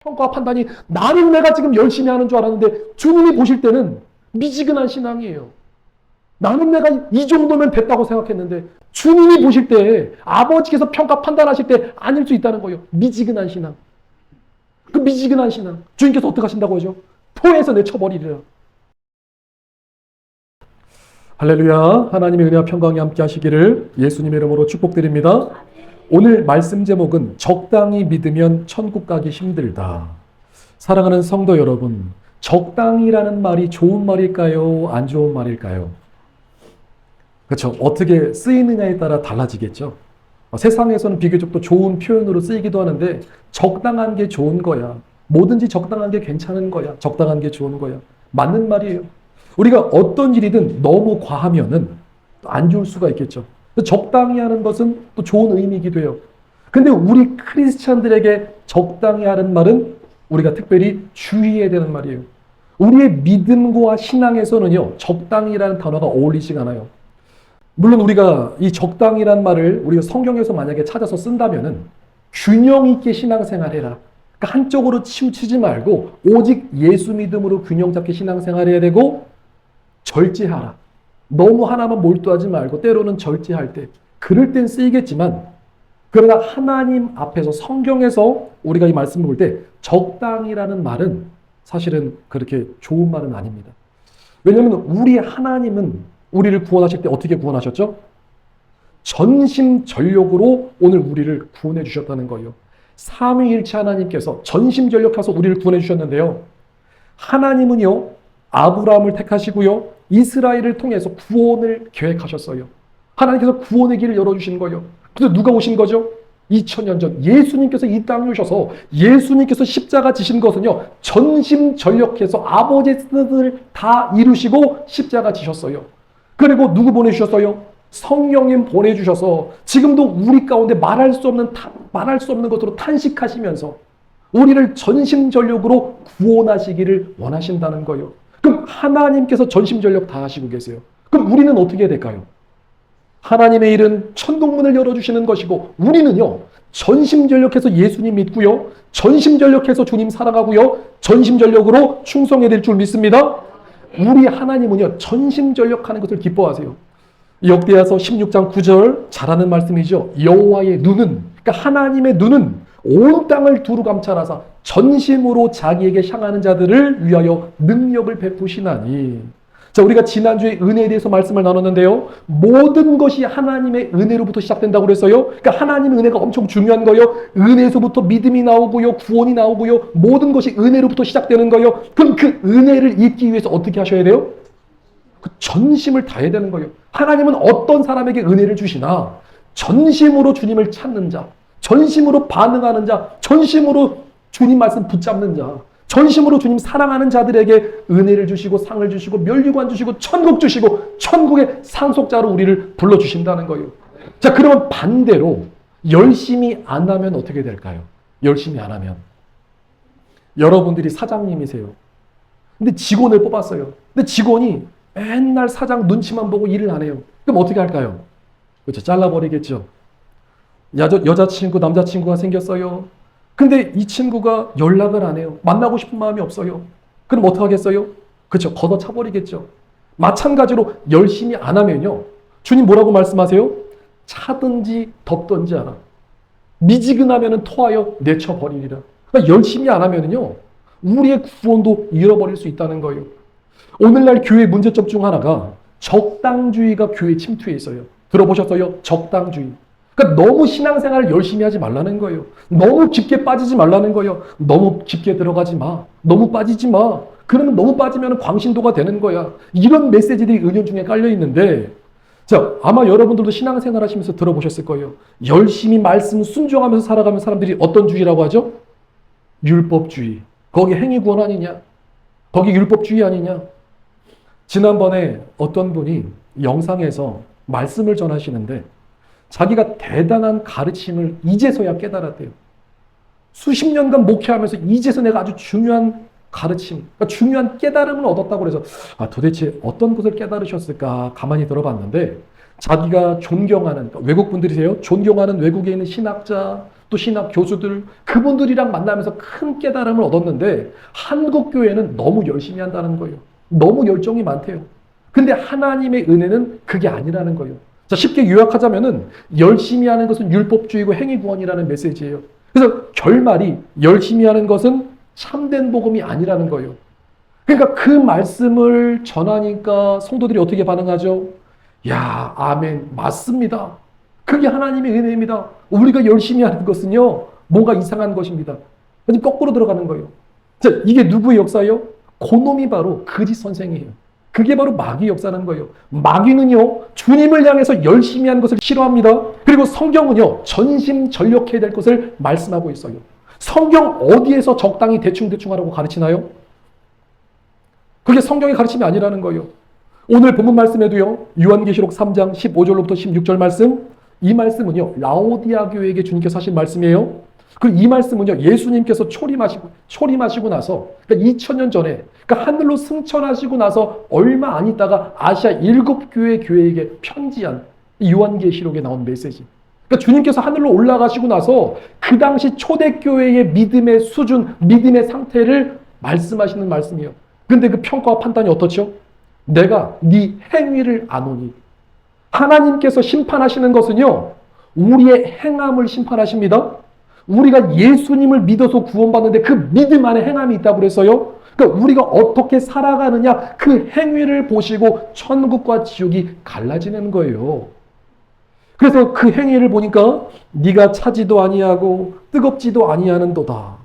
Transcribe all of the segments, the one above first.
평가와 판단이 나는 내가 지금 열심히 하는 줄 알았는데 주님이 보실 때는 미지근한 신앙이에요. 나는 내가 이 정도면 됐다고 생각했는데 주님이 보실 때 아버지께서 평가 판단하실 때 아닐 수 있다는 거예요. 미지근한 신앙. 그 미지근한 신앙. 주님께서 어떻게 하신다고 하죠? 포에서 내쳐버리리라. 할렐루야. 하나님의 은혜와 평강이 함께 하시기를 예수님의 이름으로 축복드립니다. 오늘 말씀 제목은 적당히 믿으면 천국 가기 힘들다. 사랑하는 성도 여러분, 적당히라는 말이 좋은 말일까요? 안 좋은 말일까요? 그렇죠. 어떻게 쓰이느냐에 따라 달라지겠죠. 세상에서는 비교적 또 좋은 표현으로 쓰이기도 하는데 적당한 게 좋은 거야. 뭐든지 적당한 게 괜찮은 거야. 적당한 게 좋은 거야. 맞는 말이에요. 우리가 어떤 일이든 너무 과하면은 안 좋을 수가 있겠죠. 적당히 하는 것은 또 좋은 의미이기도 해요. 근데 우리 크리스찬들에게 적당히 하는 말은 우리가 특별히 주의해야 되는 말이에요. 우리의 믿음과 신앙에서는요, 적당히라는 단어가 어울리지가 않아요. 물론 우리가 이 적당히라는 말을 우리가 성경에서 만약에 찾아서 쓴다면은 균형 있게 신앙생활해라. 그러니까 한쪽으로 치우치지 말고 오직 예수 믿음으로 균형 잡게 신앙생활해야 되고 절제하라. 너무 하나만 몰두하지 말고 때로는 절제할 때 그럴 땐 쓰이겠지만 그러나 하나님 앞에서 성경에서 우리가 이 말씀을 볼 때 적당이라는 말은 사실은 그렇게 좋은 말은 아닙니다. 왜냐하면 우리 하나님은 우리를 구원하실 때 어떻게 구원하셨죠? 전심전력으로 오늘 우리를 구원해 주셨다는 거예요. 삼위일체 하나님께서 전심전력해서 우리를 구원해 주셨는데요. 하나님은요, 아브라함을 택하시고요, 이스라엘을 통해서 구원을 계획하셨어요. 하나님께서 구원의 길을 열어주신 거예요. 근데 누가 오신 거죠? 2000년 전 예수님께서 이 땅에 오셔서 예수님께서 십자가 지신 것은요, 전심전력해서 아버지의 뜻을 다 이루시고 십자가 지셨어요. 그리고 누구 보내주셨어요? 성령님 보내주셔서 지금도 우리 가운데 말할 수 없는 것으로 탄식하시면서 우리를 전심전력으로 구원하시기를 원하신다는 거예요. 그럼 하나님께서 전심전력 다 하시고 계세요. 그럼 우리는 어떻게 해야 될까요? 하나님의 일은 천국문을 열어주시는 것이고 우리는요, 전심전력해서 예수님 믿고요, 전심전력해서 주님 사랑하고요, 전심전력으로 충성해야 될 줄 믿습니다. 우리 하나님은요, 전심전력하는 것을 기뻐하세요. 역대하서 16장 9절 잘하는 말씀이죠. 여호와의 눈은, 그러니까 하나님의 눈은 온 땅을 두루 감찰하사 전심으로 자기에게 향하는 자들을 위하여 능력을 베푸시나니. 자, 우리가 지난주에 은혜에 대해서 말씀을 나눴는데요. 모든 것이 하나님의 은혜로부터 시작된다고 그랬어요. 그러니까 하나님의 은혜가 엄청 중요한 거예요. 은혜에서부터 믿음이 나오고요, 구원이 나오고요, 모든 것이 은혜로부터 시작되는 거예요. 그럼 그 은혜를 입기 위해서 어떻게 하셔야 돼요? 그 전심을 다해야 되는 거예요. 하나님은 어떤 사람에게 은혜를 주시나 전심으로 주님을 찾는 자, 전심으로 반응하는 자, 전심으로 주님 말씀 붙잡는 자, 전심으로 주님 사랑하는 자들에게 은혜를 주시고 상을 주시고 멸류관 주시고 천국 주시고 천국의 상속자로 우리를 불러주신다는 거예요. 자, 그러면 반대로 열심히 안 하면 어떻게 될까요? 열심히 안 하면 여러분들이 사장님이세요. 근데 직원을 뽑았어요. 근데 직원이 맨날 사장 눈치만 보고 일을 안 해요. 그럼 어떻게 할까요? 그렇죠. 잘라버리겠죠. 여자친구, 남자친구가 생겼어요. 근데 이 친구가 연락을 안 해요. 만나고 싶은 마음이 없어요. 그럼 어떻게 하겠어요? 그렇죠. 걷어차버리겠죠. 마찬가지로 열심히 안 하면요, 주님 뭐라고 말씀하세요? 차든지 덮든지 하라. 미지근하면 토하여 내쳐버리리라. 그러니까 열심히 안 하면요, 우리의 구원도 잃어버릴 수 있다는 거예요. 오늘날 교회 문제점 중 하나가 적당주의가 교회에 침투해 있어요. 들어보셨어요? 적당주의. 그러니까 너무 신앙생활을 열심히 하지 말라는 거예요. 너무 깊게 빠지지 말라는 거예요. 너무 깊게 들어가지 마. 너무 빠지지 마. 그러면 너무 빠지면 광신도가 되는 거야. 이런 메시지들이 은연 중에 깔려 있는데, 자, 아마 여러분들도 신앙생활 하시면서 들어보셨을 거예요. 열심히 말씀 순종하면서 살아가면 사람들이 어떤 주의라고 하죠? 율법주의. 거기 행위구원 아니냐? 거기 율법주의 아니냐? 지난번에 어떤 분이 영상에서 말씀을 전하시는데 자기가 대단한 가르침을 이제서야 깨달았대요. 수십 년간 목회하면서 이제서 내가 아주 중요한 가르침, 그러니까 중요한 깨달음을 얻었다고 그래서 도대체 어떤 것을 깨달으셨을까 가만히 들어봤는데 자기가 존경하는, 그러니까 외국 분들이세요. 존경하는 외국에 있는 신학자, 또 신학 교수들, 그분들이랑 만나면서 큰 깨달음을 얻었는데 한국 교회는 너무 열심히 한다는 거예요. 너무 열정이 많대요. 근데 하나님의 은혜는 그게 아니라는 거예요. 자, 쉽게 요약하자면은 열심히 하는 것은 율법주의고 행위구원이라는 메시지예요. 그래서 결말이 열심히 하는 것은 참된 복음이 아니라는 거예요. 그러니까 그 말씀을 전하니까 성도들이 어떻게 반응하죠? 야, 아멘, 맞습니다. 그게 하나님의 은혜입니다. 우리가 열심히 하는 것은요, 뭔가 이상한 것입니다. 거꾸로 들어가는 거예요. 자, 이게 누구의 역사예요? 그놈이 바로 거짓 선생이에요. 그게 바로 마귀 역사라는 거예요. 마귀는요, 주님을 향해서 열심히 하는 것을 싫어합니다. 그리고 성경은요, 전심전력해야 될 것을 말씀하고 있어요. 성경 어디에서 적당히 대충대충 하라고 가르치나요? 그게 성경의 가르침이 아니라는 거예요. 오늘 본문 말씀에도요, 요한계시록 3장 15절로부터 16절 말씀, 이 말씀은요, 라오디아 교회에게 주님께서 하신 말씀이에요. 그리고 이 말씀은요, 예수님께서 초림하시고 나서, 그러니까 2000년 전에, 그러니까 하늘로 승천하시고 나서 얼마 안 있다가 아시아 7교회 교회에게 편지한 이 요한계시록에 나온 메시지. 그러니까 주님께서 하늘로 올라가시고 나서 그 당시 초대교회의 믿음의 수준, 믿음의 상태를 말씀하시는 말씀이에요. 근데 그 평가와 판단이 어떻죠? 내가 네 행위를 아노니. 하나님께서 심판하시는 것은요, 우리의 행함을 심판하십니다. 우리가 예수님을 믿어서 구원받는데 그 믿음 안에 행함이 있다고 그랬어요. 그러니까 우리가 어떻게 살아가느냐 그 행위를 보시고 천국과 지옥이 갈라지는 거예요. 그래서 그 행위를 보니까 네가 차지도 아니하고 뜨겁지도 아니하는도다.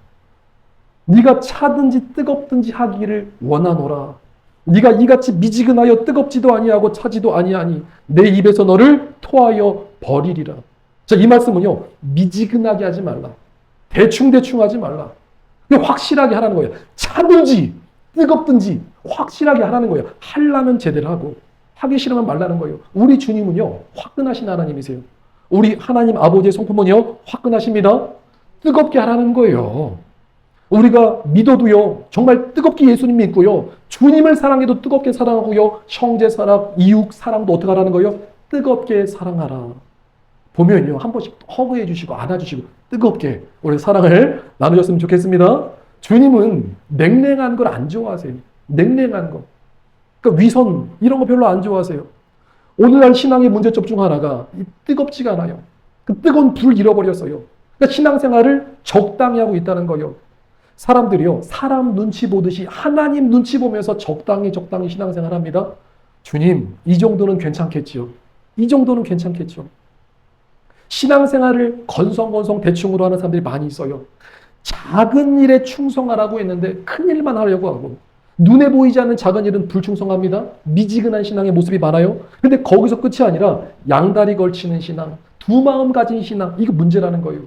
네가 차든지 뜨겁든지 하기를 원하노라. 네가 이같이 미지근하여 뜨겁지도 아니하고 차지도 아니하니 내 입에서 너를 토하여 버리리라. 자, 이 말씀은요, 미지근하게 하지 말라. 대충대충 하지 말라. 확실하게 하라는 거예요. 차든지 뜨겁든지 확실하게 하라는 거예요. 하려면 제대로 하고 하기 싫으면 말라는 거예요. 우리 주님은요, 화끈하신 하나님이세요. 우리 하나님 아버지의 성품은요, 화끈하십니다. 뜨겁게 하라는 거예요. 우리가 믿어도요, 정말 뜨겁게 예수님 믿고요, 주님을 사랑해도 뜨겁게 사랑하고요, 형제 사랑, 이웃 사랑도 어떻게 하라는 거예요? 뜨겁게 사랑하라. 보면요, 한 번씩 허그해 주시고 안아주시고 뜨겁게 우리 사랑을 나누셨으면 좋겠습니다. 주님은 냉랭한 걸 안 좋아하세요. 냉랭한 거. 그러니까 위선 이런 거 별로 안 좋아하세요. 오늘날 신앙의 문제점 중 하나가 뜨겁지가 않아요. 그 뜨거운 불 잃어버렸어요. 그러니까 신앙생활을 적당히 하고 있다는 거예요. 사람들이요, 사람 눈치 보듯이 하나님 눈치 보면서 적당히 신앙생활합니다. 주님, 이 정도는 괜찮겠지요. 이 정도는 괜찮겠죠. 신앙생활을 건성건성 대충으로 하는 사람들이 많이 있어요. 작은 일에 충성하라고 했는데 큰 일만 하려고 하고, 눈에 보이지 않는 작은 일은 불충성합니다. 미지근한 신앙의 모습이 많아요. 근데 거기서 끝이 아니라 양다리 걸치는 신앙, 두 마음 가진 신앙, 이거 문제라는 거예요.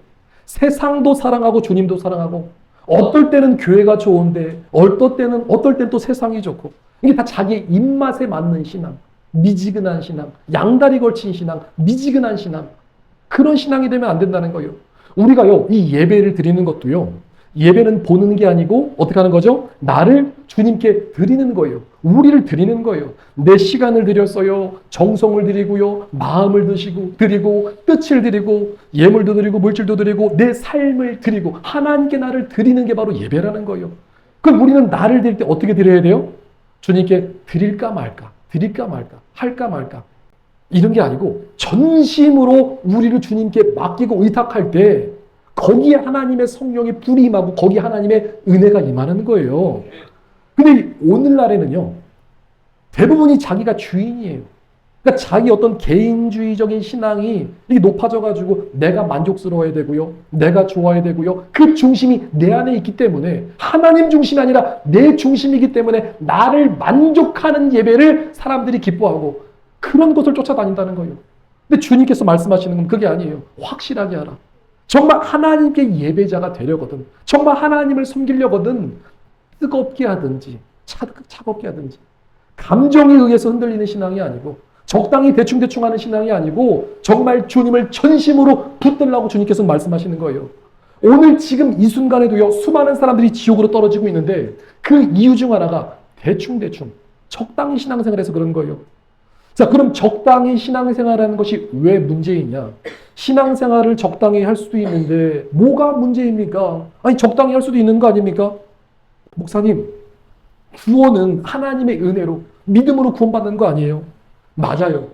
세상도 사랑하고 주님도 사랑하고, 어떨 때는 교회가 좋은데 어떨 때는 또 세상이 좋고, 이게 다 자기 입맛에 맞는 신앙, 미지근한 신앙, 양다리 걸친 신앙, 미지근한 신앙, 그런 신앙이 되면 안 된다는 거예요. 우리가요, 이 예배를 드리는 것도요, 예배는 보는 게 아니고 어떻게 하는 거죠? 나를 주님께 드리는 거예요. 우리를 드리는 거예요. 내 시간을 드렸어요. 정성을 드리고요. 마음을 드리고 뜻을 드리고 예물도 드리고 물질도 드리고 내 삶을 드리고 하나님께 나를 드리는 게 바로 예배라는 거예요. 그럼 우리는 나를 드릴 때 어떻게 드려야 돼요? 주님께 드릴까 말까, 할까 말까. 이런 게 아니고 전심으로 우리를 주님께 맡기고 의탁할 때 거기에 하나님의 성령의 불이 임하고 거기에 하나님의 은혜가 임하는 거예요. 근데 오늘날에는요, 대부분이 자기가 주인이에요. 그러니까 자기 어떤 개인주의적인 신앙이 이게 높아져가지고 내가 만족스러워야 되고요, 내가 좋아야 되고요, 그 중심이 내 안에 있기 때문에 하나님 중심이 아니라 내 중심이기 때문에 나를 만족하는 예배를 사람들이 기뻐하고 그런 것을 쫓아다닌다는 거예요. 근데 주님께서 말씀하시는 건 그게 아니에요. 확실하게 하라. 정말 하나님께 예배자가 되려거든, 정말 하나님을 섬기려거든, 뜨겁게 하든지 차갑게 하든지, 감정에 의해서 흔들리는 신앙이 아니고 적당히 대충대충 하는 신앙이 아니고 정말 주님을 전심으로 붙들라고 주님께서 말씀하시는 거예요. 오늘 지금 이 순간에도요, 수많은 사람들이 지옥으로 떨어지고 있는데 그 이유 중 하나가 대충대충 적당히 신앙생활해서 그런 거예요. 자, 그럼 적당히 신앙생활하는 것이 왜 문제이냐? 신앙생활을 적당히 할 수도 있는데 뭐가 문제입니까? 아니, 적당히 할 수도 있는 거 아닙니까? 목사님, 구원은 하나님의 은혜로 믿음으로 구원받는 거 아니에요? 맞아요.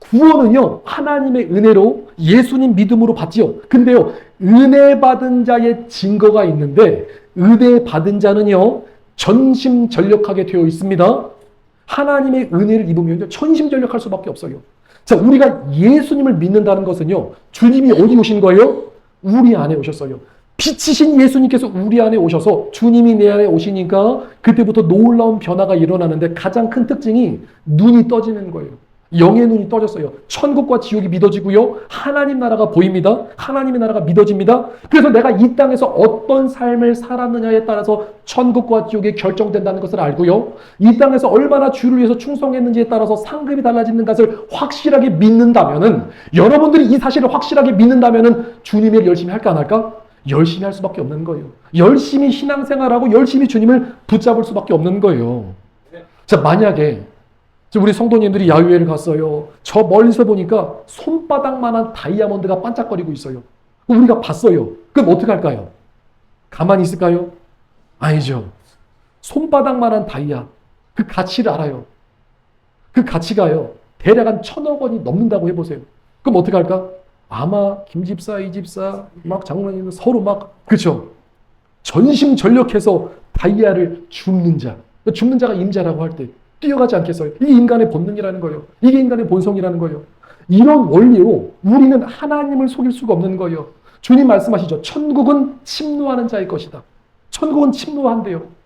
구원은요, 하나님의 은혜로 예수님 믿음으로 받지요. 근데요, 은혜 받은 자의 증거가 있는데 은혜 받은 자는요, 전심전력하게 되어 있습니다. 하나님의 은혜를 입으면 전심전력할 수밖에 없어요. 자, 우리가 예수님을 믿는다는 것은요, 주님이 어디 오신 거예요? 우리 안에 오셨어요. 빛이신 예수님께서 우리 안에 오셔서 주님이 내 안에 오시니까 그때부터 놀라운 변화가 일어나는데 가장 큰 특징이 눈이 떠지는 거예요. 영의 눈이 떠졌어요. 천국과 지옥이 믿어지고요. 하나님 나라가 보입니다. 하나님의 나라가 믿어집니다. 그래서 내가 이 땅에서 어떤 삶을 살았느냐에 따라서 천국과 지옥이 결정된다는 것을 알고요. 이 땅에서 얼마나 주를 위해서 충성했는지에 따라서 상급이 달라지는 것을 확실하게 믿는다면은, 여러분들이 이 사실을 확실하게 믿는다면은 주님의 일 열심히 할까 안 할까? 열심히 할 수밖에 없는 거예요. 열심히 신앙생활하고 열심히 주님을 붙잡을 수밖에 없는 거예요. 자, 만약에 우리 성도님들이 야유회를 갔어요. 저 멀리서 보니까 손바닥만한 다이아몬드가 반짝거리고 있어요. 우리가 봤어요. 그럼 어떻게 할까요? 가만히 있을까요? 아니죠. 손바닥만한 다이아, 그 가치를 알아요. 그 가치가요, 대략 한 1,000억 원이 넘는다고 해보세요. 그럼 어떻게 할까? 아마 김 집사, 이 집사, 막 장로님 서로 막, 그렇죠? 전심전력해서 다이아를 줍는 자, 줍는 자가 임자라고 할 때 뛰어가지 않겠어요? 이게 인간의 본능이라는 거예요. 이게 인간의 본성이라는 거예요. 이런 원리로 우리는 하나님을 속일 수가 없는 거예요. 주님 말씀하시죠. 천국은 침노하는 자의 것이다. 천국은 침노한대요.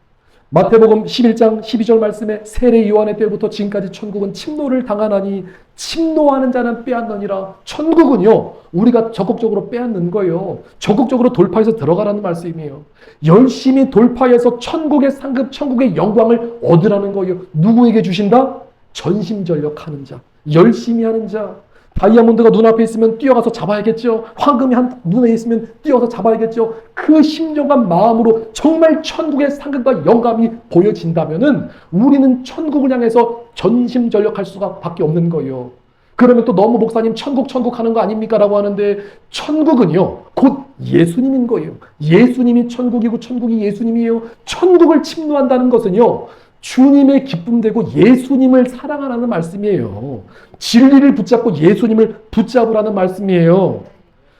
마태복음 11장 12절 말씀에 세례 요한의 때부터 지금까지 천국은 침노를 당하나니 침노하는 자는 빼앗느니라. 천국은요, 우리가 적극적으로 빼앗는 거예요. 적극적으로 돌파해서 들어가라는 말씀이에요. 열심히 돌파해서 천국의 상급, 천국의 영광을 얻으라는 거예요. 누구에게 주신다? 전심전력하는 자, 열심히 하는 자. 다이아몬드가 눈앞에 있으면 뛰어가서 잡아야겠죠. 황금이 한 눈에 있으면 뛰어서 잡아야겠죠. 그 심령한 마음으로 정말 천국의 상급과 영감이 보여진다면은 우리는 천국을 향해서 전심전력할 수가 밖에 없는 거예요. 그러면 또 너무 목사님 천국 하는 거 아닙니까? 라고 하는데, 천국은요, 곧 예수님인 거예요. 예수님이 천국이고 천국이 예수님이에요. 천국을 침노한다는 것은요, 주님의 기쁨 되고 예수님을 사랑하라는 말씀이에요. 진리를 붙잡고 예수님을 붙잡으라는 말씀이에요.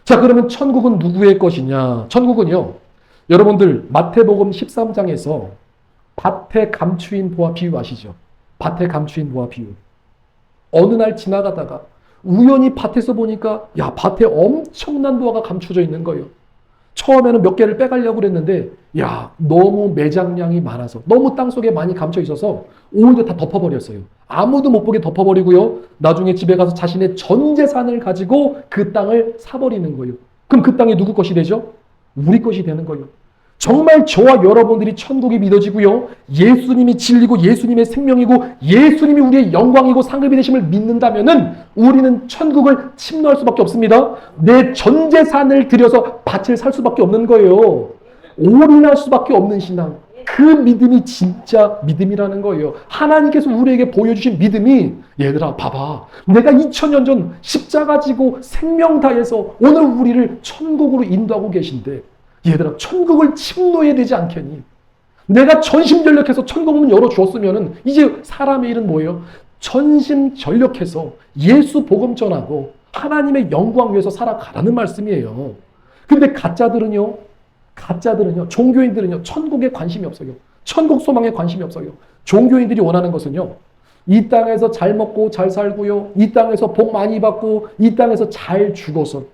자, 그러면 천국은 누구의 것이냐? 천국은요, 여러분들 마태복음 13장에서 밭에 감추인 보화 비유 아시죠? 밭에 감추인 보화 비유. 어느 날 지나가다가 우연히 밭에서 보니까 야, 밭에 엄청난 보화가 감춰져 있는 거예요. 처음에는 몇 개를 빼가려고 그랬는데 야, 너무 매장량이 많아서, 너무 땅속에 많이 감춰 있어서 오히려 다 덮어버렸어요. 아무도 못 보게 덮어버리고요. 나중에 집에 가서 자신의 전 재산을 가지고 그 땅을 사버리는 거예요. 그럼 그 땅이 누구 것이 되죠? 우리 것이 되는 거예요. 정말 저와 여러분들이 천국이 믿어지고요, 예수님이 진리고 예수님의 생명이고 예수님이 우리의 영광이고 상급이 되심을 믿는다면은 우리는 천국을 침노할 수밖에 없습니다. 내 전 재산을 들여서 밭을 살 수밖에 없는 거예요. 올인할 수밖에 없는 신앙, 그 믿음이 진짜 믿음이라는 거예요. 하나님께서 우리에게 보여주신 믿음이, 얘들아 봐봐, 내가 2000년 전 십자가 지고 생명 다해서 오늘 우리를 천국으로 인도하고 계신데, 얘들아 천국을 침노해야 되지 않겠니? 내가 전심전력해서 천국문 열어주었으면 이제 사람의 일은 뭐예요? 전심전력해서 예수 복음 전하고 하나님의 영광 위해서 살아가라는 말씀이에요. 근데 가짜들은요, 종교인들은요, 천국에 관심이 없어요. 천국 소망에 관심이 없어요. 종교인들이 원하는 것은요, 이 땅에서 잘 먹고 잘 살고요, 이 땅에서 복 많이 받고, 이 땅에서 잘 죽어서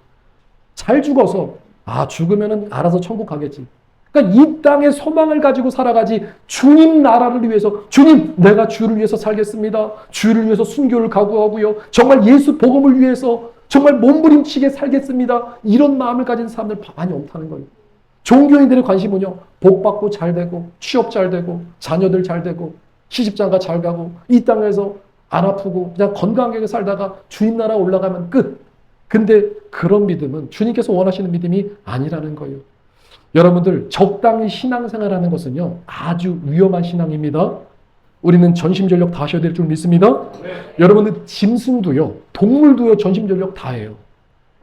죽으면은 알아서 천국 가겠지. 그러니까 이 땅의 소망을 가지고 살아가지, 주님 나라를 위해서, 주님 내가 주를 위해서 살겠습니다, 주를 위해서 순교를 각오하고요, 정말 예수 복음을 위해서 정말 몸부림치게 살겠습니다, 이런 마음을 가진 사람들 많이 없다는 거예요. 종교인들의 관심은요, 복 받고 잘 되고, 취업 잘 되고, 자녀들 잘 되고, 시집장가 잘 가고, 이 땅에서 안 아프고 그냥 건강하게 살다가 주님 나라 올라가면 끝. 근데 그런 믿음은 주님께서 원하시는 믿음이 아니라는 거예요. 여러분들, 적당히 신앙생활하는 것은요, 아주 위험한 신앙입니다. 우리는 전심전력 다 하셔야 될 줄 믿습니다. 여러분들 짐승도요, 동물도요, 전심전력 다 해요.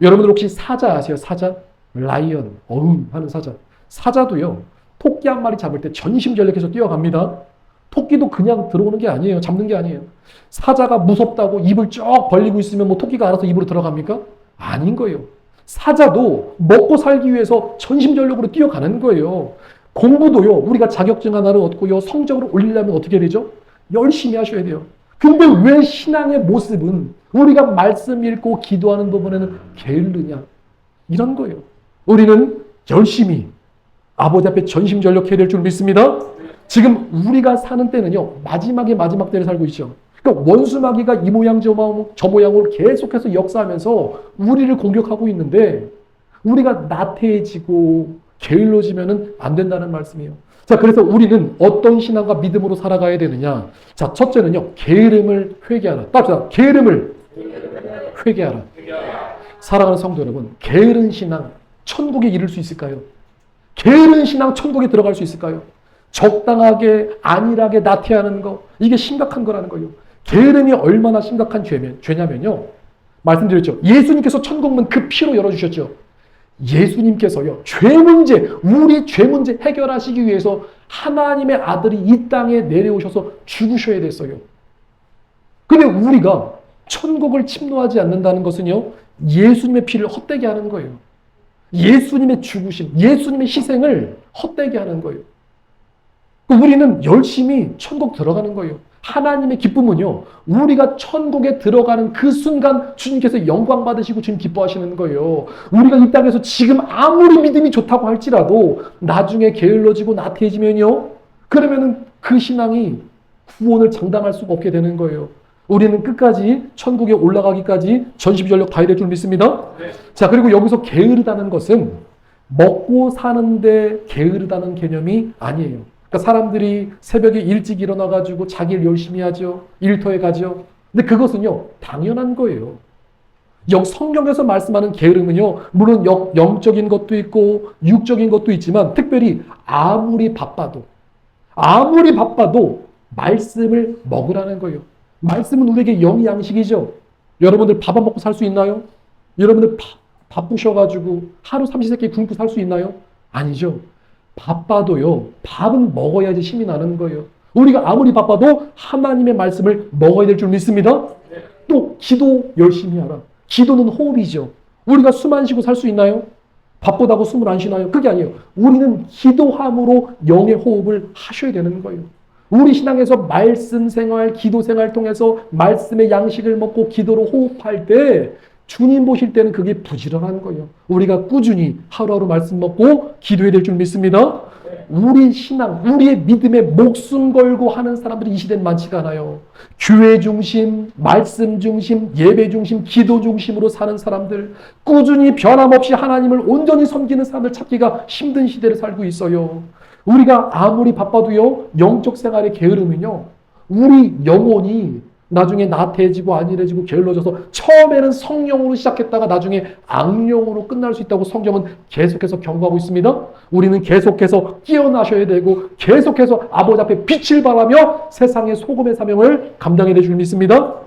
여러분들 혹시 사자 아세요? 사자? 라이언, 하는 사자. 사자도요, 토끼 한 마리 잡을 때 전심전력해서 뛰어갑니다. 토끼도 그냥 들어오는 게 아니에요. 잡는 게 아니에요. 사자가 무섭다고 입을 쭉 벌리고 있으면 뭐 토끼가 알아서 입으로 들어갑니까? 아닌 거예요. 사자도 먹고 살기 위해서 전심전력으로 뛰어가는 거예요. 공부도요, 우리가 자격증 하나를 얻고요, 성적으로 올리려면 어떻게 되죠? 열심히 하셔야 돼요. 근데 왜 신앙의 모습은 우리가 말씀 읽고 기도하는 부분에는 게을르냐? 이런 거예요. 우리는 열심히 아버지 앞에 전심전력해야 될 줄 믿습니다. 지금 우리가 사는 때는요, 마지막 때를 살고 있죠. 그러니까 원수마귀가 이 모양 저 모양으로 계속해서 역사하면서 우리를 공격하고 있는데 우리가 나태해지고 게을러지면 안 된다는 말씀이에요. 자, 그래서 우리는 어떤 신앙과 믿음으로 살아가야 되느냐? 자, 첫째는요, 게으름을 회개하라. 따라서 게으름을 회개하라. 사랑하는 성도 여러분, 게으른 신앙 천국에 이를 수 있을까요? 게으른 신앙 천국에 들어갈 수 있을까요? 적당하게 안일하게 나태하는 거, 이게 심각한 거라는 거예요. 게으름이 얼마나 심각한 죄냐면요, 말씀드렸죠. 예수님께서 천국문 그 피로 열어주셨죠. 예수님께서요, 우리 죄 문제 해결하시기 위해서 하나님의 아들이 이 땅에 내려오셔서 죽으셔야 됐어요. 근데 우리가 천국을 침노하지 않는다는 것은요, 예수님의 피를 헛되게 하는 거예요. 예수님의 죽으심, 예수님의 희생을 헛되게 하는 거예요. 우리는 열심히 천국 들어가는 거예요. 하나님의 기쁨은요, 우리가 천국에 들어가는 그 순간 주님께서 영광 받으시고 주님 기뻐하시는 거예요. 우리가 이 땅에서 지금 아무리 믿음이 좋다고 할지라도 나중에 게을러지고 나태해지면요, 그러면은 그 신앙이 구원을 장담할 수가 없게 되는 거예요. 우리는 끝까지 천국에 올라가기까지 전심전력 다해야 될 줄 믿습니다. 네. 자, 그리고 여기서 게으르다는 것은 먹고 사는데 게으르다는 개념이 아니에요. 그러니까 사람들이 새벽에 일찍 일어나가지고 자기 일 열심히 하죠. 일터에 가죠. 근데 그것은요, 당연한 거예요. 성경에서 말씀하는 게으름은요, 물론 영적인 것도 있고 육적인 것도 있지만 특별히 아무리 바빠도 말씀을 먹으라는 거예요. 말씀은 우리에게 영의 양식이죠. 여러분들 밥 안 먹고 살 수 있나요? 여러분들 바쁘셔가지고 하루 삼시세끼 굶고 살 수 있나요? 아니죠. 바빠도요, 밥은 먹어야지 힘이 나는 거예요. 우리가 아무리 바빠도 하나님의 말씀을 먹어야 될 줄 믿습니다. 또 기도 열심히 하라. 기도는 호흡이죠. 우리가 숨 안 쉬고 살 수 있나요? 바쁘다고 숨을 안 쉬나요? 그게 아니에요. 우리는 기도함으로 영의 호흡을 하셔야 되는 거예요. 우리 신앙에서 말씀 생활, 기도 생활 통해서 말씀의 양식을 먹고 기도로 호흡할 때 주님 보실 때는 그게 부지런한 거예요. 우리가 꾸준히 하루하루 말씀 먹고 기도해야 될 줄 믿습니다. 우리 신앙, 우리의 믿음에 목숨 걸고 하는 사람들이 이 시대는 많지가 않아요. 교회 중심, 말씀 중심, 예배 중심, 기도 중심으로 사는 사람들, 꾸준히 변함없이 하나님을 온전히 섬기는 사람들 찾기가 힘든 시대를 살고 있어요. 우리가 아무리 바빠도요, 영적 생활의 게으름은요, 우리 영혼이 나중에 나태해지고 안일해지고 게을러져서 처음에는 성령으로 시작했다가 나중에 악령으로 끝날 수 있다고 성경은 계속해서 경고하고 있습니다. 우리는 계속해서 깨어나셔야 되고 계속해서 아버지 앞에 빛을 발하며 세상의 소금의 사명을 감당해야 될 줄 믿습니다.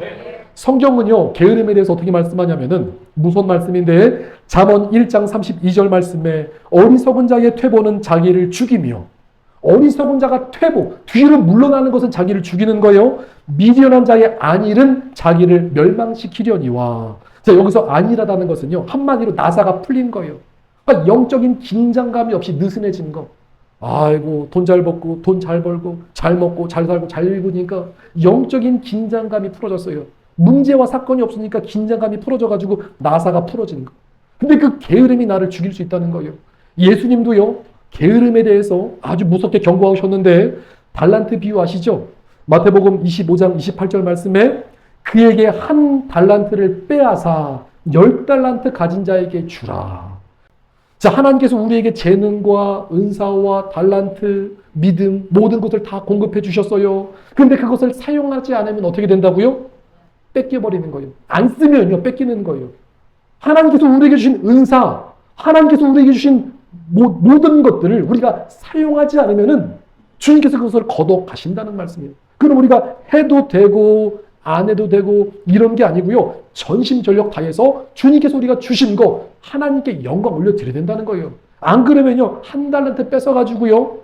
성경은요, 게으름에 대해서 어떻게 말씀하냐면은 무서운 말씀인데 잠언 1장 32절 말씀에 어리석은 자의 퇴보는 자기를 죽이며, 어리석은 자가 퇴보, 뒤로 물러나는 것은 자기를 죽이는 거예요. 미련한 자의 안일은 자기를 멸망시키려니와. 자, 여기서 안일하다는 것은요, 한마디로 나사가 풀린 거예요. 그러니까 영적인 긴장감이 없이 느슨해진 거. 아이고, 돈 잘 벌고, 돈 잘 벌고, 잘 먹고, 잘 살고, 잘 읽으니까 영적인 긴장감이 풀어졌어요. 문제와 사건이 없으니까 긴장감이 풀어져가지고 나사가 풀어지는 거. 근데 그 게으름이 나를 죽일 수 있다는 거예요. 예수님도요, 게으름에 대해서 아주 무섭게 경고하셨는데 달란트 비유 아시죠? 마태복음 25장 28절 말씀에 그에게 한 달란트를 빼앗아 10달란트 가진 자에게 주라. 자, 하나님께서 우리에게 재능과 은사와 달란트, 믿음, 모든 것을 다 공급해 주셨어요. 그런데 그것을 사용하지 않으면 어떻게 된다고요? 뺏겨버리는 거예요. 안 쓰면요, 뺏기는 거예요. 하나님께서 우리에게 주신 은사, 하나님께서 우리에게 주신 모든 것들을 우리가 사용하지 않으면은 주님께서 그것을 거둬 가신다는 말씀이에요. 그럼 우리가 해도 되고 안 해도 되고 이런 게 아니고요. 전심전력 다해서 주님께서 우리가 주신 거 하나님께 영광 올려드려야 된다는 거예요. 안 그러면요. 한 달란트 뺏어가지고요.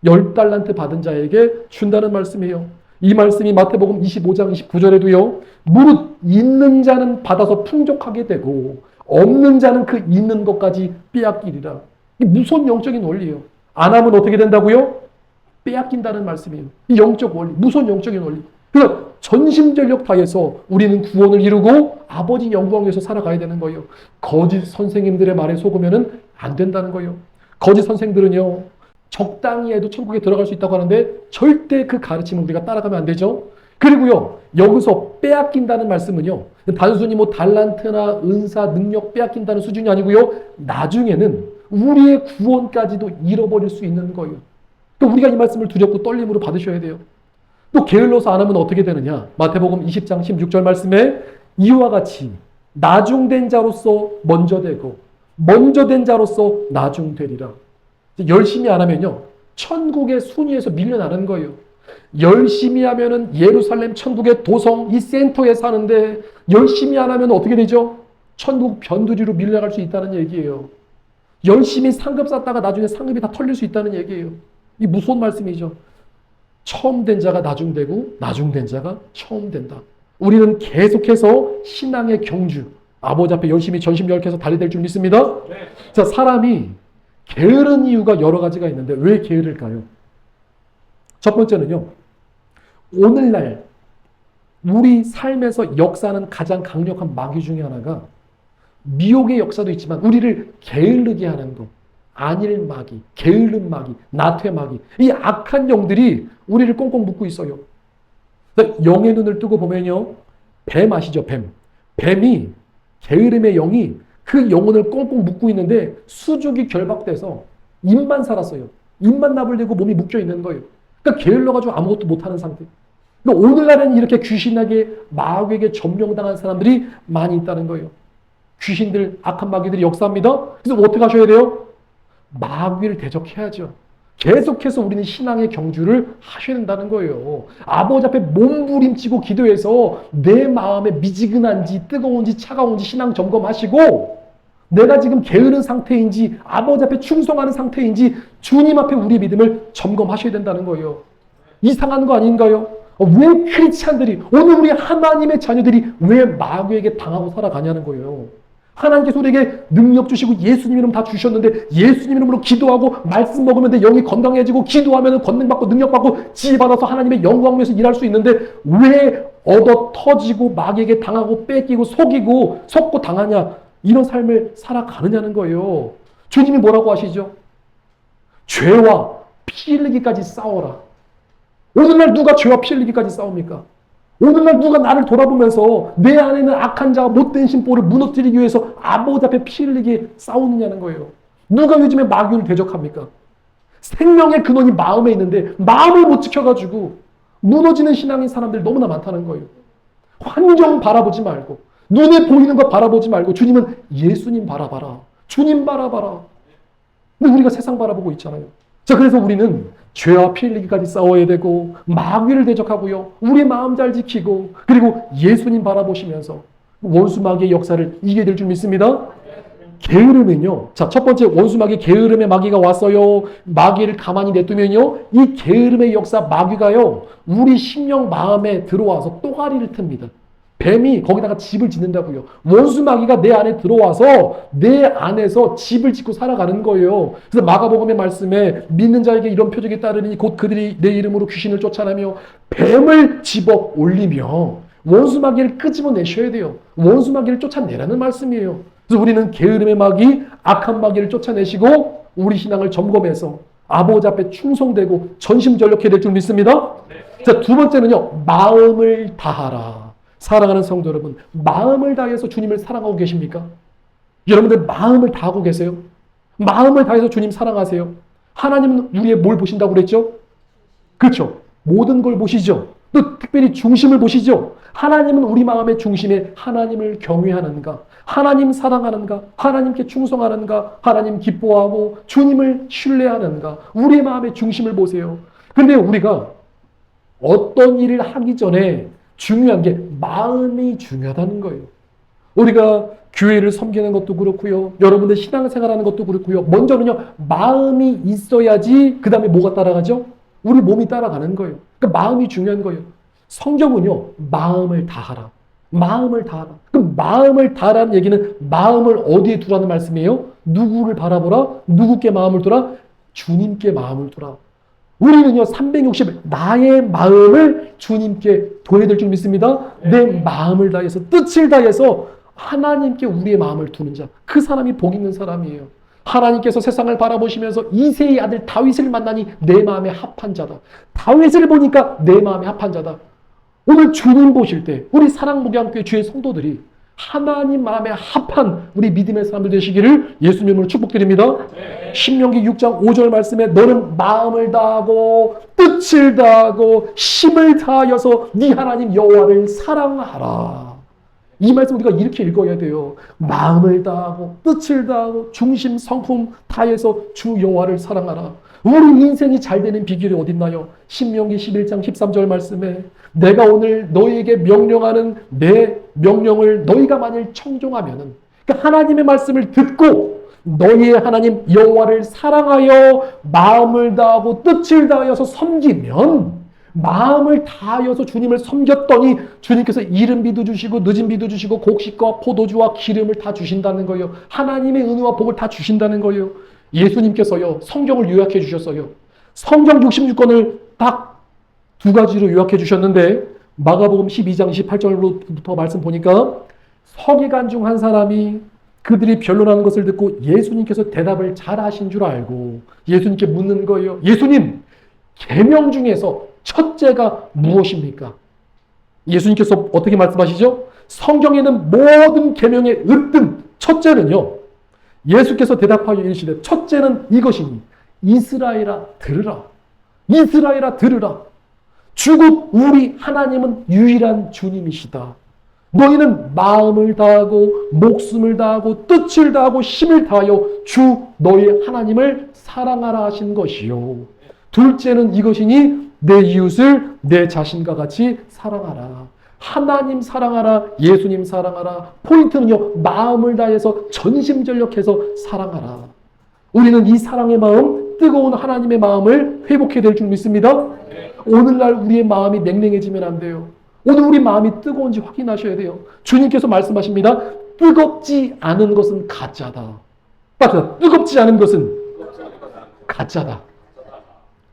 10달란트 받은 자에게 준다는 말씀이에요. 이 말씀이 마태복음 25장 29절에도요. 무릇 있는 자는 받아서 풍족하게 되고 없는 자는 그 있는 것까지 빼앗기리라. 이게 무서운 영적인 원리예요. 안 하면 어떻게 된다고요? 빼앗긴다는 말씀이에요. 이 영적 원리, 무서운 영적인 원리. 그래서 전심전력 다해서 우리는 구원을 이루고 아버지 영광을 위해서 살아가야 되는 거예요. 거짓 선생님들의 말에 속으면 안 된다는 거예요. 거짓 선생들은요. 적당히 해도 천국에 들어갈 수 있다고 하는데 절대 그 가르침을 우리가 따라가면 안 되죠. 그리고요. 여기서 빼앗긴다는 말씀은요. 단순히 뭐 달란트나 은사, 능력 빼앗긴다는 수준이 아니고요. 나중에는 우리의 구원까지도 잃어버릴 수 있는 거예요. 그러니까 우리가 이 말씀을 두렵고 떨림으로 받으셔야 돼요. 또 게을러서 안 하면 어떻게 되느냐. 마태복음 20장 16절 말씀에 이와 같이 나중된 자로서 먼저 되고 먼저 된 자로서 나중되리라. 열심히 안 하면요. 천국의 순위에서 밀려나는 거예요. 열심히 하면은 예루살렘 천국의 도성 이 센터에 사는데 열심히 안 하면 어떻게 되죠? 천국 변두리로 밀려나갈 수 있다는 얘기예요. 열심히 상급 쌓다가 나중에 상급이 다 털릴 수 있다는 얘기예요. 이 무서운 말씀이죠. 처음 된 자가 나중되고 나중된 자가 처음 된다. 우리는 계속해서 신앙의 경주, 아버지 앞에 열심히 전심전력해서 달려야 될 줄 믿습니다. 네. 자, 사람이 게으른 이유가 여러 가지가 있는데 왜 게으를까요? 첫 번째는요. 오늘날 우리 삶에서 역사하는 가장 강력한 마귀 중에 하나가 미혹의 역사도 있지만 우리를 게으르게 하는 것. 안일 마귀, 게으른 마귀, 나퇴 마귀. 이 악한 영들이 우리를 꽁꽁 묶고 있어요. 영의 눈을 뜨고 보면요. 뱀 아시죠? 뱀. 뱀이 게으름의 영이 그 영혼을 꽁꽁 묶고 있는데 수족이 결박돼서 입만 살았어요. 입만 나불대고 몸이 묶여 있는 거예요. 그러니까 게을러가지고 아무것도 못하는 상태. 그러니까 오늘날에는 이렇게 귀신에게 마귀에게 점령당한 사람들이 많이 있다는 거예요. 귀신들, 악한 마귀들이 역사합니다. 그래서 어떻게 하셔야 돼요? 마귀를 대적해야죠. 계속해서 우리는 신앙의 경주를 하셔야 된다는 거예요. 아버지 앞에 몸부림치고 기도해서 내 마음에 미지근한지 뜨거운지 차가운지 신앙 점검하시고 내가 지금 게으른 상태인지 아버지 앞에 충성하는 상태인지 주님 앞에 우리의 믿음을 점검하셔야 된다는 거예요. 이상한 거 아닌가요? 왜 크리스찬들이 오늘 우리 하나님의 자녀들이 왜 마귀에게 당하고 살아가냐는 거예요. 하나님께서 우리에게 능력 주시고 예수님 이름 다 주셨는데 예수님 이름으로 기도하고 말씀 먹으면 내 영이 건강해지고 기도하면 권능받고 능력받고 지혜받아서 하나님의 영광을 위해서 일할 수 있는데 왜 얻어 터지고 마귀에게 당하고 뺏기고 속고 당하냐 이런 삶을 살아가느냐는 거예요. 주님이 뭐라고 하시죠? 죄와 피 흘리기까지 싸워라. 오늘날 누가 죄와 피 흘리기까지 싸웁니까? 오늘날 누가 나를 돌아보면서 내 안에 있는 악한 자와 못된 심보를 무너뜨리기 위해서 아버지 앞에 피 흘리게 싸우느냐는 거예요. 누가 요즘에 마귀를 대적합니까? 생명의 근원이 마음에 있는데 마음을 못 지켜가지고 무너지는 신앙인 사람들 너무나 많다는 거예요. 환경 바라보지 말고 눈에 보이는 것 바라보지 말고 주님은 예수님 바라봐라. 주님 바라봐라. 근데 우리가 세상 바라보고 있잖아요. 자, 그래서 우리는 죄와 피 흘리기까지 싸워야 되고 마귀를 대적하고요. 우리 마음 잘 지키고 그리고 예수님 바라보시면서 원수 마귀의 역사를 이기게 될 줄 믿습니다. 게으름은요. 자, 첫 번째 원수 마귀 게으름의 마귀가 왔어요. 마귀를 가만히 냅두면요. 이 게으름의 역사 마귀가요. 우리 심령 마음에 들어와서 또가리를 틉니다. 뱀이 거기다가 집을 짓는다고요. 원수 마귀가 내 안에 들어와서 내 안에서 집을 짓고 살아가는 거예요. 그래서 마가복음의 말씀에 믿는 자에게 이런 표적이 따르니 곧 그들이 내 이름으로 귀신을 쫓아내며 뱀을 집어 올리며 원수 마귀를 끄집어내셔야 돼요. 원수 마귀를 쫓아내라는 말씀이에요. 그래서 우리는 게으름의 마귀, 악한 마귀를 쫓아내시고 우리 신앙을 점검해서 아버지 앞에 충성되고 전심전력해야 될 줄 믿습니다. 자, 두 번째는요. 마음을 다하라. 사랑하는 성도 여러분, 마음을 다해서 주님을 사랑하고 계십니까? 여러분들 마음을 다하고 계세요? 마음을 다해서 주님 사랑하세요? 하나님은 우리의 뭘 보신다고 그랬죠? 그렇죠. 모든 걸 보시죠. 또 특별히 중심을 보시죠. 하나님은 우리 마음의 중심에 하나님을 경외하는가? 하나님 사랑하는가? 하나님께 충성하는가? 하나님 기뻐하고 주님을 신뢰하는가? 우리의 마음의 중심을 보세요. 근데 우리가 어떤 일을 하기 전에 중요한 게 마음이 중요하다는 거예요. 우리가 교회를 섬기는 것도 그렇고요. 여러분들 신앙생활하는 것도 그렇고요. 먼저는요, 마음이 있어야지 그 다음에 뭐가 따라가죠? 우리 몸이 따라가는 거예요. 그러니까 마음이 중요한 거예요. 성경은요, 마음을 다하라. 마음을 다하라. 그럼 마음을 다하라는 얘기는 마음을 어디에 두라는 말씀이에요? 누구를 바라보라? 누구께 마음을 두라? 주님께 마음을 두라. 우리는요, 360 나의 마음을 주님께 둬야 될 줄 믿습니다. 내 마음을 다해서, 뜻을 다해서 하나님께 우리의 마음을 두는 자, 그 사람이 복 있는 사람이에요. 하나님께서 세상을 바라보시면서 이새의 아들 다윗을 만나니 내 마음에 합한 자다. 다윗을 보니까 내 마음에 합한 자다. 오늘 주님 보실 때 우리 사랑목양교회 주의 성도들이 하나님 마음에 합한 우리 믿음의 사람들 되시기를 예수님으로 축복드립니다. 신명기 6장 5절 말씀에 너는 마음을 다하고 뜻을 다하고 힘을 다하여서 네 하나님 여호와를 사랑하라. 이 말씀 우리가 이렇게 읽어야 돼요. 마음을 다하고 뜻을 다하고 중심 성품 다해서 주 여호와를 사랑하라. 우리 인생이 잘 되는 비결이 어딨나요? 신명기 11장 13절 말씀에 내가 오늘 너희에게 명령하는 내 명령을 너희가 만일 청종하면은, 그러니까 하나님의 말씀을 듣고 너희의 하나님 여호와를 사랑하여 마음을 다하고 뜻을 다하여서 섬기면, 마음을 다하여서 주님을 섬겼더니 주님께서 이른 비도 주시고 늦은 비도 주시고 곡식과 포도주와 기름을 다 주신다는 거예요. 하나님의 은혜와 복을 다 주신다는 거예요. 예수님께서요, 성경을 요약해 주셨어요. 성경 66권을 딱 두 가지로 요약해 주셨는데, 마가복음 12장 28절부터 말씀 보니까 서기관 중 한 사람이 그들이 변론하는 것을 듣고 예수님께서 대답을 잘 하신 줄 알고 예수님께 묻는 거예요. 예수님, 계명 중에서 첫째가 무엇입니까? 예수님께서 어떻게 말씀하시죠? 성경에는 모든 계명의 으뜸 첫째는요, 예수께서 대답하여 이르시되 첫째는 이것이니 이스라엘아 들으라. 이스라엘아 들으라. 주곧 우리 하나님은 유일한 주님이시다. 너희는 마음을 다하고 목숨을 다하고 뜻을 다하고 힘을 다하여 주 너희 하나님을 사랑하라 하신 것이요. 둘째는 이것이니 내 이웃을 내 자신과 같이 사랑하라. 하나님 사랑하라. 예수님 사랑하라. 포인트는요, 마음을 다해서 전심전력해서 사랑하라. 우리는 이 사랑의 마음, 뜨거운 하나님의 마음을 회복해야 될 줄 믿습니다. 오늘날 우리의 마음이 냉랭해지면 안 돼요. 오늘 우리 마음이 뜨거운지 확인하셔야 돼요. 주님께서 말씀하십니다. 뜨겁지 않은 것은 가짜다. 맞다. 뜨겁지 않은 것은 가짜다.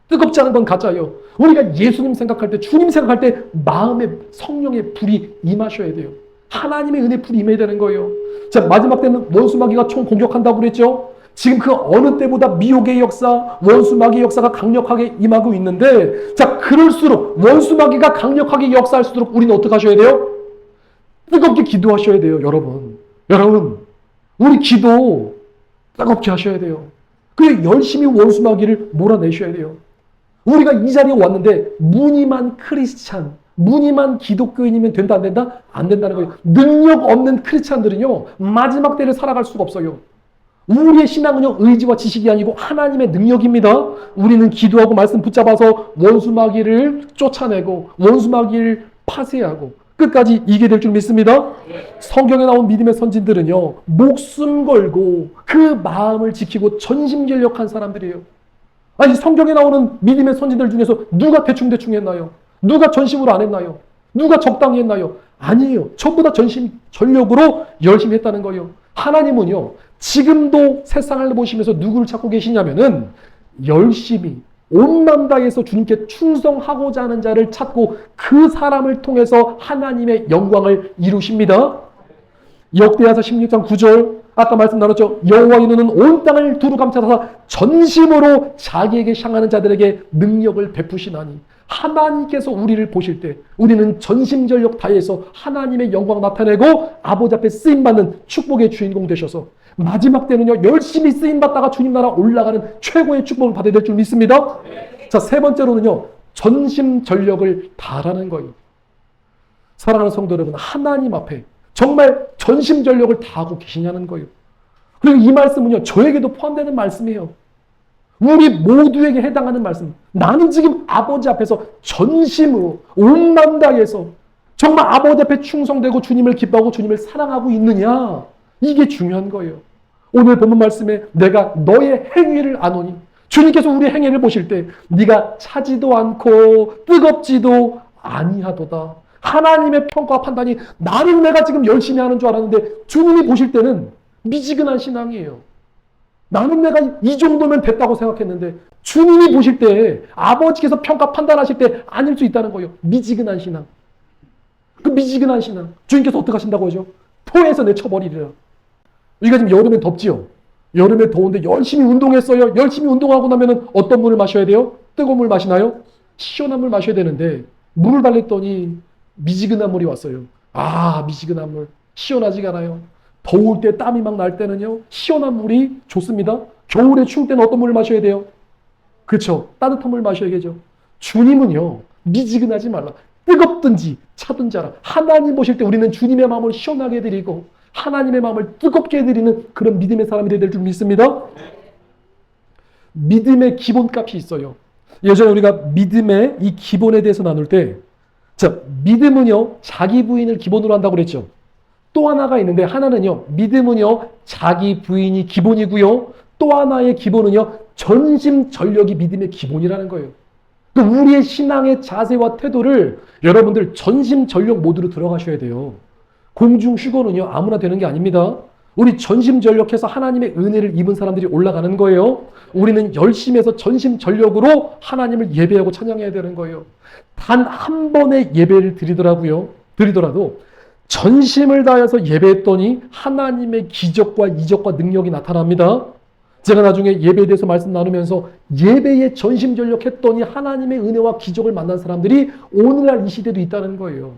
뜨겁지 않은 건 가짜예요. 우리가 예수님 생각할 때, 주님 생각할 때 마음에 성령의 불이 임하셔야 돼요. 하나님의 은혜 불이 임해야 되는 거예요. 자, 마지막 때는 원수마귀가 총 공격한다고 그랬죠. 지금 그 어느 때보다 미혹의 역사, 원수마귀의 역사가 강력하게 임하고 있는데, 자, 그럴수록 원수마귀가 강력하게 역사할수록 우리는 어떻게 하셔야 돼요? 뜨겁게 기도하셔야 돼요, 여러분. 여러분, 우리 기도 뜨겁게 하셔야 돼요. 그래 열심히 원수마귀를 몰아내셔야 돼요. 우리가 이 자리에 왔는데 무늬만 크리스찬, 무늬만 기독교인이면 된다 안 된다? 안 된다는 거예요. 능력 없는 크리스찬들은요, 마지막 때를 살아갈 수가 없어요. 우리의 신앙은요, 의지와 지식이 아니고 하나님의 능력입니다. 우리는 기도하고 말씀 붙잡아서 원수마귀를 쫓아내고 원수마귀를 파쇄하고 끝까지 이기게 될 줄 믿습니다. 성경에 나온 믿음의 선진들은요, 목숨 걸고 그 마음을 지키고 전심전력한 사람들이에요. 아니, 성경에 나오는 믿음의 선진들 중에서 누가 대충대충 했나요? 누가 전심으로 안 했나요? 누가 적당히 했나요? 아니에요. 전부 다 전심전력으로 열심히 했다는 거예요. 하나님은요, 지금도 세상을 보시면서 누구를 찾고 계시냐면은 열심히 온 마음 다해서 주님께 충성하고자 하는 자를 찾고 그 사람을 통해서 하나님의 영광을 이루십니다. 역대하서 16장 9절 아까 말씀 나눴죠. 여호와의 눈은 온 땅을 두루 감찰하사 전심으로 자기에게 향하는 자들에게 능력을 베푸시나니, 하나님께서 우리를 보실 때 우리는 전심전력 다해서 하나님의 영광 나타내고 아버지 앞에 쓰임받는 축복의 주인공 되셔서 마지막 때는요, 열심히 쓰임받다가 주님 나라 올라가는 최고의 축복을 받아야 될 줄 믿습니다. 자, 세 번째로는요, 전심전력을 다하라는 거예요. 사랑하는 성도 여러분, 하나님 앞에 정말 전심전력을 다하고 계시냐는 거예요. 그리고 이 말씀은요, 저에게도 포함되는 말씀이에요. 우리 모두에게 해당하는 말씀. 나는 지금 아버지 앞에서 전심으로 온 마음 다해서 정말 아버지 앞에 충성되고 주님을 기뻐하고 주님을 사랑하고 있느냐? 이게 중요한 거예요. 오늘 본문 말씀에 내가 너의 행위를 아노니, 주님께서 우리 행위를 보실 때 네가 차지도 않고 뜨겁지도 아니하도다. 하나님의 평가와 판단이 나는 내가 지금 열심히 하는 줄 알았는데 주님이 보실 때는 미지근한 신앙이에요. 나는 내가 이 정도면 됐다고 생각했는데 주님이 보실 때 아버지께서 평가 판단하실 때 아닐 수 있다는 거예요. 미지근한 신앙. 그 미지근한 신앙. 주님께서 어떻게 하신다고 하죠? 포에서 내쳐버리리라. 우리가 지금 여름에 덥지요. 여름에 더운데 열심히 운동했어요. 열심히 운동하고 나면은 어떤 물을 마셔야 돼요? 뜨거운 물 마시나요? 시원한 물 마셔야 되는데 물을 달랬더니 미지근한 물이 왔어요. 아, 미지근한 물. 시원하지가 않아요. 더울 때 땀이 막 날 때는요. 시원한 물이 좋습니다. 겨울에 추울 때는 어떤 물을 마셔야 돼요? 그렇죠. 따뜻한 물 마셔야겠죠. 주님은요. 미지근하지 말라. 뜨겁든지 차든지 알아. 하나님 보실 때 우리는 주님의 마음을 시원하게 해드리고 하나님의 마음을 뜨겁게 해드리는 그런 믿음의 사람이 되야 될 줄 믿습니다. 믿음의 기본값이 있어요. 예전에 우리가 믿음의 이 기본에 대해서 나눌 때, 자, 믿음은요, 자기 부인을 기본으로 한다고 그랬죠. 또 하나가 있는데, 하나는요, 믿음은요, 자기 부인이 기본이고요, 또 하나의 기본은요, 전심전력이 믿음의 기본이라는 거예요. 우리의 신앙의 자세와 태도를 여러분들 전심전력 모드로 들어가셔야 돼요. 공중휴거는요, 아무나 되는 게 아닙니다. 우리 전심전력해서 하나님의 은혜를 입은 사람들이 올라가는 거예요. 우리는 열심히 해서 전심전력으로 하나님을 예배하고 찬양해야 되는 거예요. 단 한 번의 예배를 드리더라도 전심을 다해서 예배했더니 하나님의 기적과 이적과 능력이 나타납니다. 제가 나중에 예배에 대해서 말씀 나누면서 예배에 전심전력했더니 하나님의 은혜와 기적을 만난 사람들이 오늘날 이 시대도 있다는 거예요.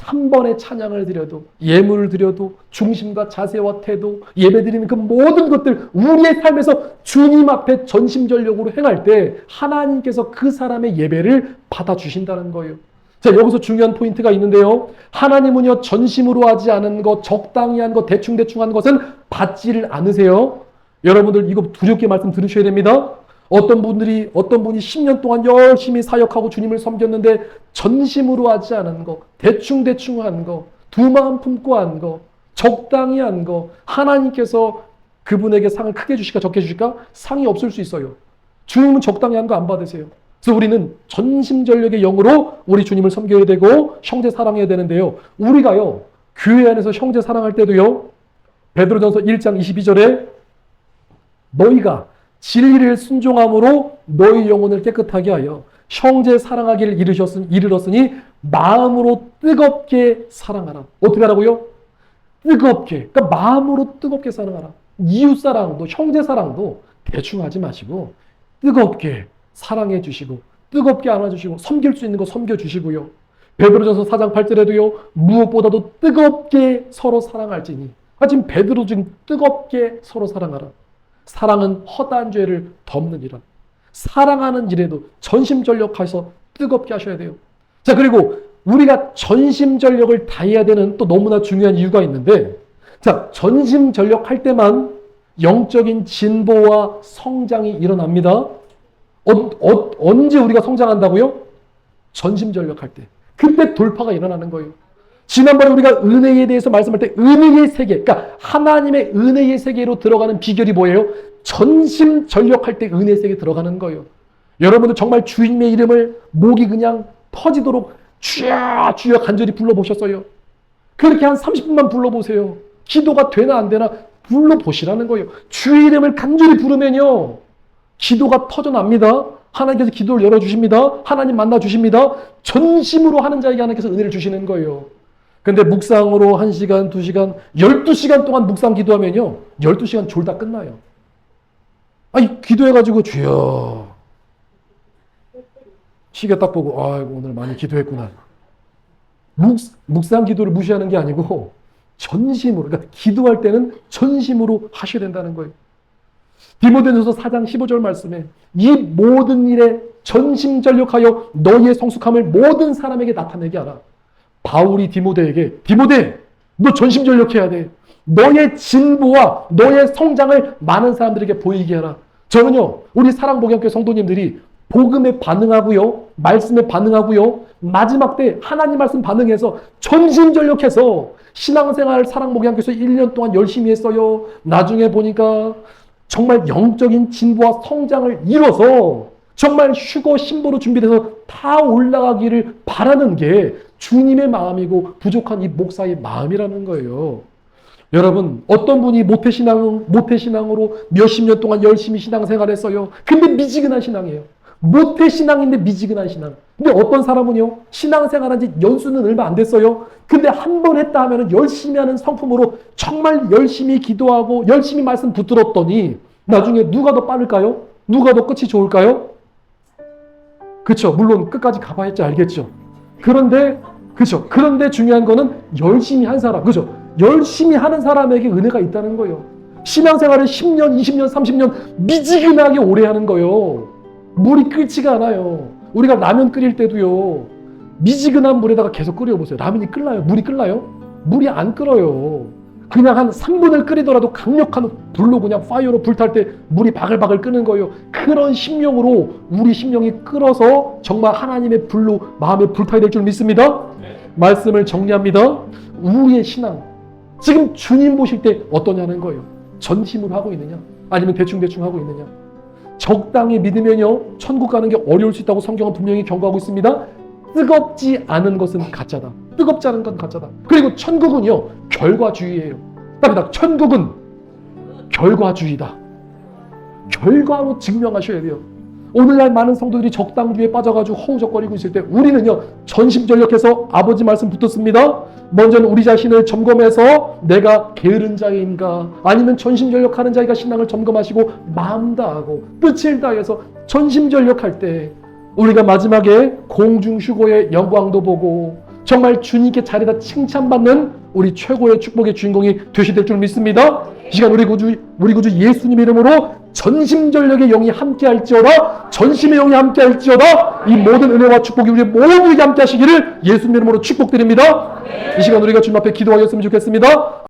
한 번의 찬양을 드려도, 예물을 드려도, 중심과 자세와 태도, 예배드리는 그 모든 것들 우리의 삶에서 주님 앞에 전심전력으로 행할 때 하나님께서 그 사람의 예배를 받아주신다는 거예요. 자, 여기서 중요한 포인트가 있는데요. 하나님은요, 전심으로 하지 않은 것, 적당히 한 것, 대충대충 한 것은 받지를 않으세요. 여러분들 이거 두렵게 말씀 들으셔야 됩니다. 어떤 분이 10년 동안 열심히 사역하고 주님을 섬겼는데 전심으로 하지 않은 거, 대충대충 한 거, 두 마음 품고 한 거, 적당히 한 거, 하나님께서 그분에게 상을 크게 주실까 적게 주실까? 상이 없을 수 있어요. 주님은 적당히 한 거 안 받으세요. 그래서 우리는 전심전력의 영으로 우리 주님을 섬겨야 되고 형제 사랑해야 되는데요. 우리가요, 교회 안에서 형제 사랑할 때도요, 베드로전서 1장 22절에 너희가 진리를 순종함으로 너희 영혼을 깨끗하게 하여 형제 사랑하기를 이르렀으니 마음으로 뜨겁게 사랑하라. 어떻게 하라고요? 뜨겁게. 그러니까 마음으로 뜨겁게 사랑하라. 이웃 사랑도 형제 사랑도 대충 하지 마시고 뜨겁게 사랑해 주시고 뜨겁게 안아주시고 섬길 수 있는 거 섬겨주시고요. 베드로전서 4장 8절에도요. 무엇보다도 뜨겁게 서로 사랑할지니. 지금 베드로 지금 뜨겁게 서로 사랑하라. 사랑은 허다한 죄를 덮느니라. 사랑하는 일에도 전심전력해서 뜨겁게 하셔야 돼요. 자, 그리고 우리가 전심전력을 다해야 되는 또 너무나 중요한 이유가 있는데, 자, 전심전력할 때만 영적인 진보와 성장이 일어납니다. 언제 우리가 성장한다고요? 전심전력할 때. 그때 돌파가 일어나는 거예요. 지난번에 우리가 은혜에 대해서 말씀할 때 은혜의 세계, 그러니까 하나님의 은혜의 세계로 들어가는 비결이 뭐예요? 전심전력할 때 은혜의 세계에 들어가는 거예요. 여러분들 정말 주님의 이름을 목이 그냥 터지도록 주여 주여 간절히 불러보셨어요? 그렇게 한 30분만 불러보세요. 기도가 되나 안 되나 불러보시라는 거예요. 주의 이름을 간절히 부르면요, 기도가 터져납니다. 하나님께서 기도를 열어주십니다. 하나님 만나주십니다. 전심으로 하는 자에게 하나님께서 은혜를 주시는 거예요. 근데 묵상으로 1시간, 2시간, 12시간 동안 묵상 기도하면요, 12시간 졸다 끝나요. 아니, 기도해가지고 주여 시계 딱 보고 아이고 오늘 많이 기도했구나. 묵상 기도를 무시하는 게 아니고 전심으로, 그러니까 기도할 때는 전심으로 하셔야 된다는 거예요. 디모데전서 4장 15절 말씀에 이 모든 일에 전심전력하여 너희의 성숙함을 모든 사람에게 나타내게 하라. 바울이 디모데에게, 디모데, 너 전심전력해야 돼. 너의 진보와 너의 성장을 많은 사람들에게 보이게 하라. 저는요, 우리 사랑복양교회 성도님들이 복음에 반응하고요, 말씀에 반응하고요, 마지막 때 하나님 말씀 반응해서 전심전력해서 신앙생활 사랑복양교회에서 1년 동안 열심히 했어요. 나중에 보니까 정말 영적인 진보와 성장을 이뤄서 정말 휴거 신보로 준비돼서 다 올라가기를 바라는 게 주님의 마음이고 부족한 이 목사의 마음이라는 거예요. 여러분, 어떤 분이 모태신앙으로 몇십 년 동안 열심히 신앙생활했어요. 근데 미지근한 신앙이에요. 모태신앙인데 미지근한 신앙. 근데 어떤 사람은요, 신앙생활한 지 연수는 얼마 안 됐어요. 근데 한 번 했다 하면 열심히 하는 성품으로 정말 열심히 기도하고 열심히 말씀 붙들었더니 나중에 누가 더 빠를까요? 누가 더 끝이 좋을까요? 그렇죠. 물론 끝까지 가봐야지 알겠죠. 그런데 중요한 거는 열심히 한 사람. 그렇죠. 열심히 하는 사람에게 은혜가 있다는 거예요. 신앙생활을 10년, 20년, 30년 미지근하게 오래 하는 거예요. 물이 끓지가 않아요. 우리가 라면 끓일 때도요, 미지근한 물에다가 계속 끓여보세요. 라면이 끓나요? 물이 끓나요? 물이 안 끓어요. 그냥 한 3분을 끓이더라도 강력한 불로 그냥 파이어로 불탈 때 물이 바글바글 끓는 거예요. 그런 심령으로 우리 심령이 끓어서 정말 하나님의 불로 마음에 불타야 될 줄 믿습니다. 말씀을 정리합니다. 우리의 신앙, 지금 주님 보실 때 어떠냐는 거예요. 전심으로 하고 있느냐? 아니면 대충대충 하고 있느냐? 적당히 믿으면요, 천국 가는 게 어려울 수 있다고 성경은 분명히 경고하고 있습니다. 뜨겁지 않은 것은 가짜다. 뜨겁지 않은 건 가짜다. 그리고 천국은요, 결과주의예요. 답니다. 천국은 결과주의다. 결과로 증명하셔야 돼요. 오늘날 많은 성도들이 적당주의에 빠져가지고 허우적거리고 있을 때 우리는요, 전심전력해서 아버지 말씀 붙었습니다. 먼저는 우리 자신을 점검해서 내가 게으른 자인가, 아니면 전심전력하는 자가 신앙을 점검하시고 마음 다하고 뜻을 다해서 전심전력할 때 우리가 마지막에 공중휴거의 영광도 보고 정말 주님께 자리다 칭찬받는 우리 최고의 축복의 주인공이 되실 줄 믿습니다. 이 시간 우리 구주 예수님 이름으로 전심전력의 영이 함께할지어다, 전심의 영이 함께할지어다, 이 모든 은혜와 축복이 우리 모두에게 함께하시기를 예수님 이름으로 축복드립니다. 이 시간 우리가 주님 앞에 기도하였으면 좋겠습니다.